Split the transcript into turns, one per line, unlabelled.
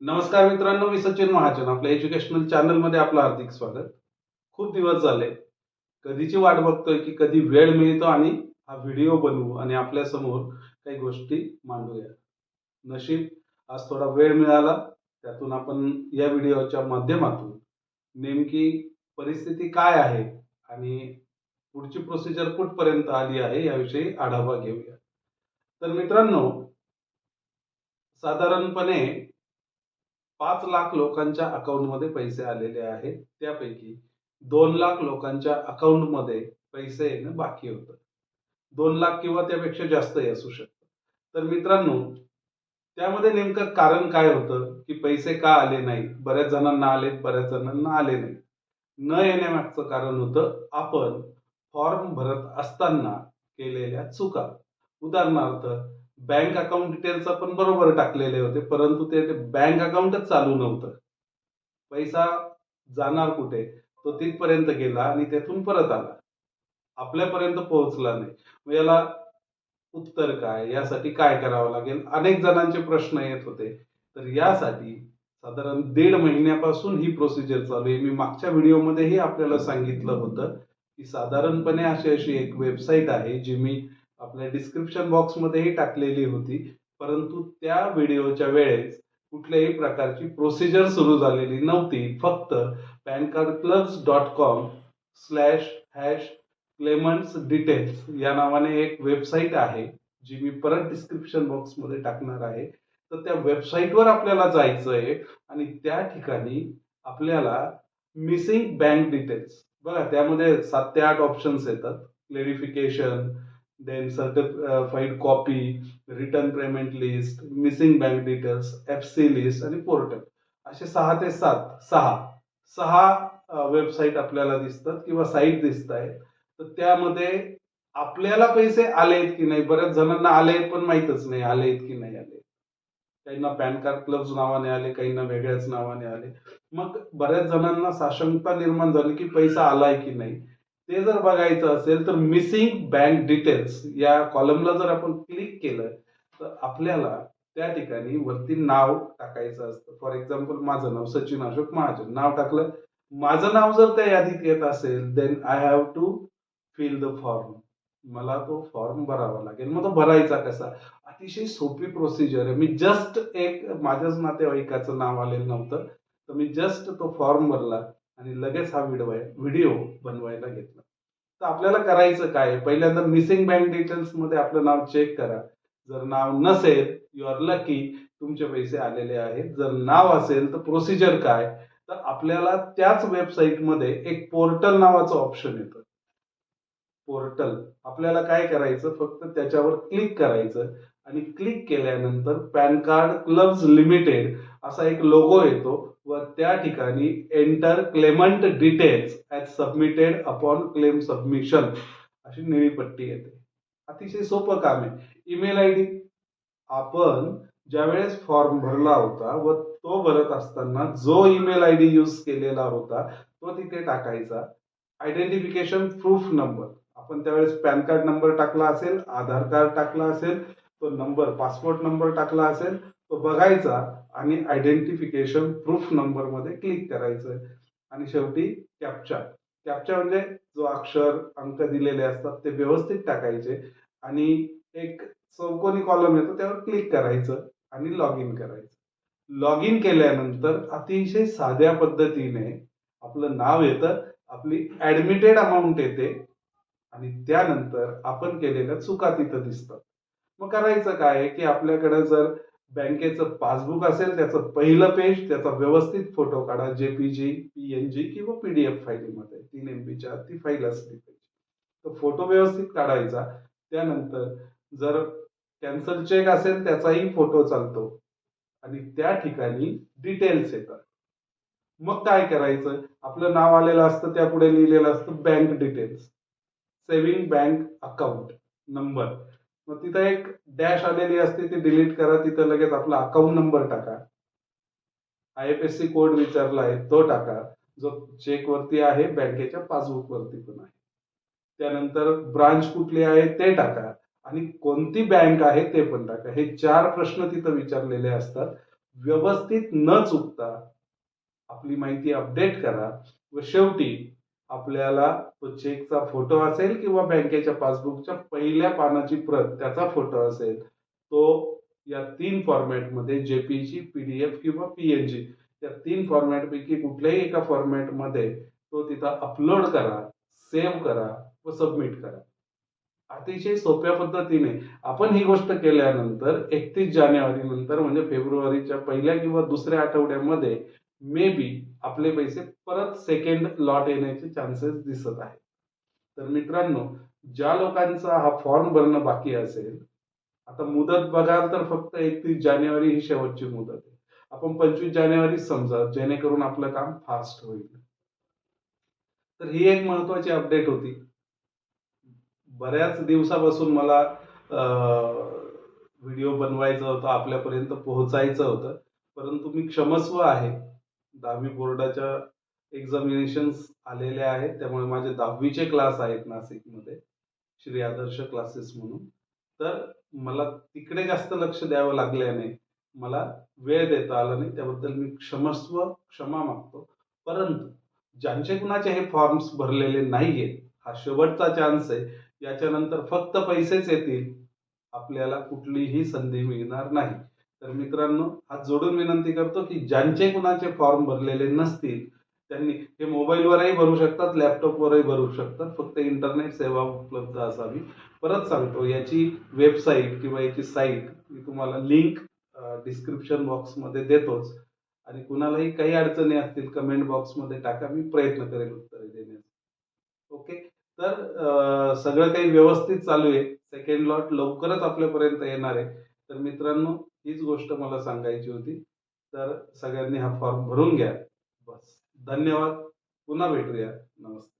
नमस्कार मित्रांनो, मी सचिन महाजन आपल्या एज्युकेशनल चॅनल मध्ये आपलं हार्दिक स्वागत. खूप दिवस झाले, कधीची वाट बघतोय की कधी वेळ मिळतो आणि हा व्हिडिओ बनवू आणि आपल्या समोर काही गोष्टी मांडूया. नशीब आज थोडा वेळ मिळाला, त्यातून आपण या व्हिडिओच्या माध्यमातून नेमकी परिस्थिती काय आहे आणि पुढची प्रोसिजर कुठपर्यंत आली आहे याविषयी आढावा घेऊया. तर मित्रांनो, साधारणपणे 5 लाख लोकांच्या अकाउंटमध्ये पैसे आलेले आहेत. त्यापैकी 2 लाख लोकांच्या अकाउंटमध्ये पैसे येणं बाकी होतं. 2 लाख किंवा त्यापेक्षा जास्तही असू शकतं. तर मित्रांनो, त्यामध्ये नेमकं कारण काय होतं, की पैसे का आले नाहीत? बऱ्याच जणांना आलेत, बऱ्याच जणांना आले नाहीत. न येण्यामागचं कारण होतं, आपण फॉर्म भरत असताना केलेल्या चुका. उदाहरणार्थ, बँक अकाउंट डिटेल्स आपण बरोबर टाकलेले होते, परंतु ते बँक अकाउंटच चालू नव्हतं. पैसा जाणार कुठे? तो तिथपर्यंत गेला आणि तेथून परत आला. आपल्यापर्यंत पोहोचला नाही. मग याला उत्तर काय? यासाठी काय करावं लागेल? अनेक जणांचे प्रश्न येत होते. तर यासाठी साधारण 1.5 महिन्यापासून ही प्रोसिजर चालू आहे. मी मागच्या व्हिडिओमध्येही आपल्याला सांगितलं होतं, की साधारणपणे अशी एक वेबसाईट आहे, जी मी आपल्या डिस्क्रिप्शन बॉक्समध्येही टाकलेली होती. परंतु त्या व्हिडिओच्या वेळेस कुठल्याही प्रकारची प्रोसिजर सुरू झालेली नव्हती. फक्त pancardclubs.com/#क्लेमंट्स डिटेल्स या नावाने एक वेबसाईट आहे, जी मी परत डिस्क्रिप्शन बॉक्समध्ये टाकणार आहे. तर त्या वेबसाईटवर आपल्याला जायचं आहे आणि त्या ठिकाणी आपल्याला मिसिंग बँक डिटेल्स बघा, त्यामध्ये 7 ते 8 ऑप्शन्स येतात. Clarification, then certified copy, return payment list, missing bank details, FC list आणि पोर्टल, असे 6 वेबसाईट आपल्याला दिसतात किंवा साईट दिसत आहेत. तर त्यामध्ये आपल्याला पैसे आलेत की नाही, बऱ्याच जणांना आले पण माहीतच नाही आलेत की नाही आले. काहींना पॅन कार्ड क्लब्स नावाने आले, काहींना वेगळ्याच नावाने आले. मग बऱ्याच जणांना साशंकता निर्माण झाली की पैसा आलाय की नाही. ते जर बघायचं असेल तर मिसिंग बँक डिटेल्स या कॉलमला जर आपण क्लिक केलं तर आपल्याला त्या ठिकाणी वरती नाव टाकायचं असतं. फॉर एक्झाम्पल माझं नाव सचिन अशोक महाजन नाव टाकलं. माझं नाव जर त्या यादीत येत असेल, then I have to fill the form. मला तो फॉर्म भरावा लागेल. मग तो भरायचा कसा? अतिशय सोपी प्रोसिजर आहे. मी जस्ट एक माझ्याच नातेवाईकाचं नाव आलेलं नव्हतं, तर मी जस्ट तो फॉर्म भरला आणि लगेच हा व्हिडिओ बनवायला घेतला. तर आपल्याला करायचं काय? पहिल्यांदा मिसिंग बँक डिटेल्स मध्ये आपलं नाव चेक करा. जर नाव नसेल, यू आर लकी, तुमचे पैसे आलेले आहेत. जर नाव असेल तर प्रोसिजर काय? तर आपल्याला त्याच वेबसाईटमध्ये एक पोर्टल नावाचं ऑप्शन येतं. पोर्टल आपल्याला काय करायचं, फक्त त्याच्यावर क्लिक करायचं आणि क्लिक केल्यानंतर पॅन कार्ड क्लब्स लिमिटेड असा एक लोगो येतो व त्या ठिकाणी enter claimant details as submitted upon claim submission अशी निळी पट्टी येते. अतिशय सोपं काम आहे. ईमेल आय डी आपण ज्यावेळेस फॉर्म भरला होता व तो भरत असताना जो ईमेल आय डी यूज केलेला होता तो तिथे टाकायचा. आयडेंटिफिकेशन प्रूफ नंबर आपण त्यावेळेस पॅन कार्ड नंबर टाकला असेल, आधार कार्ड टाकला असेल, तो नंबर पासपोर्ट नंबर टाकला असेल तो बघायचा आणि आयडेंटिफिकेशन प्रूफ नंबर मध्ये क्लिक करायचं आणि शेवटी कॅप्चा. कॅप्चा म्हणजे जो अक्षर अंक दिलेले असतात ते व्यवस्थित टाकायचे आणि एक चौकोनी कॉलम येतो त्यावर क्लिक करायचं आणि लॉग इन करायचं. लॉग इन केल्यानंतर अतिशय साध्या पद्धतीने आपलं नाव येतं, आपली ऍडमिटेड अमाऊंट येते आणि त्यानंतर आपण केलेल्या चुका तिथं दिसतात. मग करायचं काय आहे, की आपल्याकडे जर बँकेचं पासबुक असेल त्याचं पहिलं पेज त्याचा व्यवस्थित फोटो काढा. जेपीजी, पीएनजी किंवा पीडीएफ फाईलमध्ये 3 MB ती फाईल असली पाहिजे. तो फोटो व्यवस्थित काढायचा. त्यानंतर जर कॅन्सल चेक असेल त्याचाही फोटो चालतो आणि त्या ठिकाणी डिटेल्स येतात. मग काय करायचं, आपलं नाव आलेलं असतं, त्यापुढे लिहिलेलं असतं bank details, saving bank account number. मग तिथं एक डॅश आलेली असते ती डिलीट करा. तिथं लगेच आपला अकाउंट नंबर टाका. आयएफएससी कोड विचारला आहे तो टाका, जो चेक वरती आहे, बँकेच्या पासबुक वरती पण आहे. त्यानंतर ब्रांच कुठली आहे ते टाका आणि कोणती बँक आहे ते पण टाका. हे 4 प्रश्न तिथं विचारलेले असतात. व्यवस्थित न चुकता आपली माहिती अपडेट करा व शेवटी आपल्याला तो चेकचा फोटो असेल किंवा बँकेच्या पासबुकच्या पहिल्या पानाची प्रत त्याचा फोटो असेल तो या 3 फॉर्मॅटमध्ये जेपीजी, पीडीएफ किंवा पीएनजी या 3 फॉर्मॅटपैकी कुठल्याही एका फॉर्मॅटमध्ये तो तिथं अपलोड करा, सेव्ह करा व सबमिट करा. अतिशय सोप्या पद्धतीने आपण ही गोष्ट केल्यानंतर 31 जानेवारी नंतर म्हणजे फेब्रुवारीच्या पहिल्या किंवा दुसऱ्या आठवड्यामध्ये मे बी आपले पैसे परत सेकंड लॉट येण्याचे चान्सेस दिसत आहेत. तर मित्रांनो, ज्या लोकांचा हा फॉर्म भरणं बाकी असेल, आता मुदत बघाल तर फक्त 31 जानेवारी ही शेवटची मुदत आहे. आपण 25 जानेवारी समजा, जेणेकरून आपलं काम फास्ट होईल. तर ही एक महत्वाची अपडेट होती. बऱ्याच दिवसापासून मला व्हिडिओ बनवायचा होता, आपल्यापर्यंत पोहोचायचं होतं. परंतु मी क्षमस्व आहे. 10वी बोर्डाच्या एक्झामिनेशन्स आलेल्या आहेत. त्यामुळे माझे 10वीचे क्लास आहेत नाशिकमध्ये, श्री आदर्श क्लासेस म्हणून. तर मला तिकडे जास्त लक्ष द्यावं लागल्याने मला वेळ देता आला नाही. त्याबद्दल मी क्षमा मागतो. परंतु ज्यांचे कुणाचे हे फॉर्म्स भरलेले नाहीयेत, हा शेवटचा चान्स आहे. याच्यानंतर फक्त पैसेच येतील. आपल्याला कुठलीही संधी मिळणार नाही. तर मित्रांनो, हात जोडून विनंती करतो की ज्यांचे कुणाचे फॉर्म भरलेले नसतील त्यांनी हे मोबाईलवरही भरू शकतात, लॅपटॉपवरही भरू शकतात. फक्त इंटरनेट सेवा उपलब्ध असावी. परत सांगतो, याची वेबसाईट किंवा याची साईट मी तुम्हाला लिंक डिस्क्रिप्शन बॉक्समध्ये देतोच. आणि कुणालाही काही अडचणी असतील कमेंट बॉक्समध्ये टाका. मी प्रयत्न करेल उत्तरे देण्याचा. ओके. तर सगळं काही व्यवस्थित चालू आहे. सेकंड लॉट लवकरच आपल्यापर्यंत येणार आहे. तर मित्रांनो, हीच गोष्ट मला सांगायची होती. तर सगळ्यांनी हा फॉर्म भरून घ्या. बस. धन्यवाद. पुन्हा भेटूया. नमस्कार.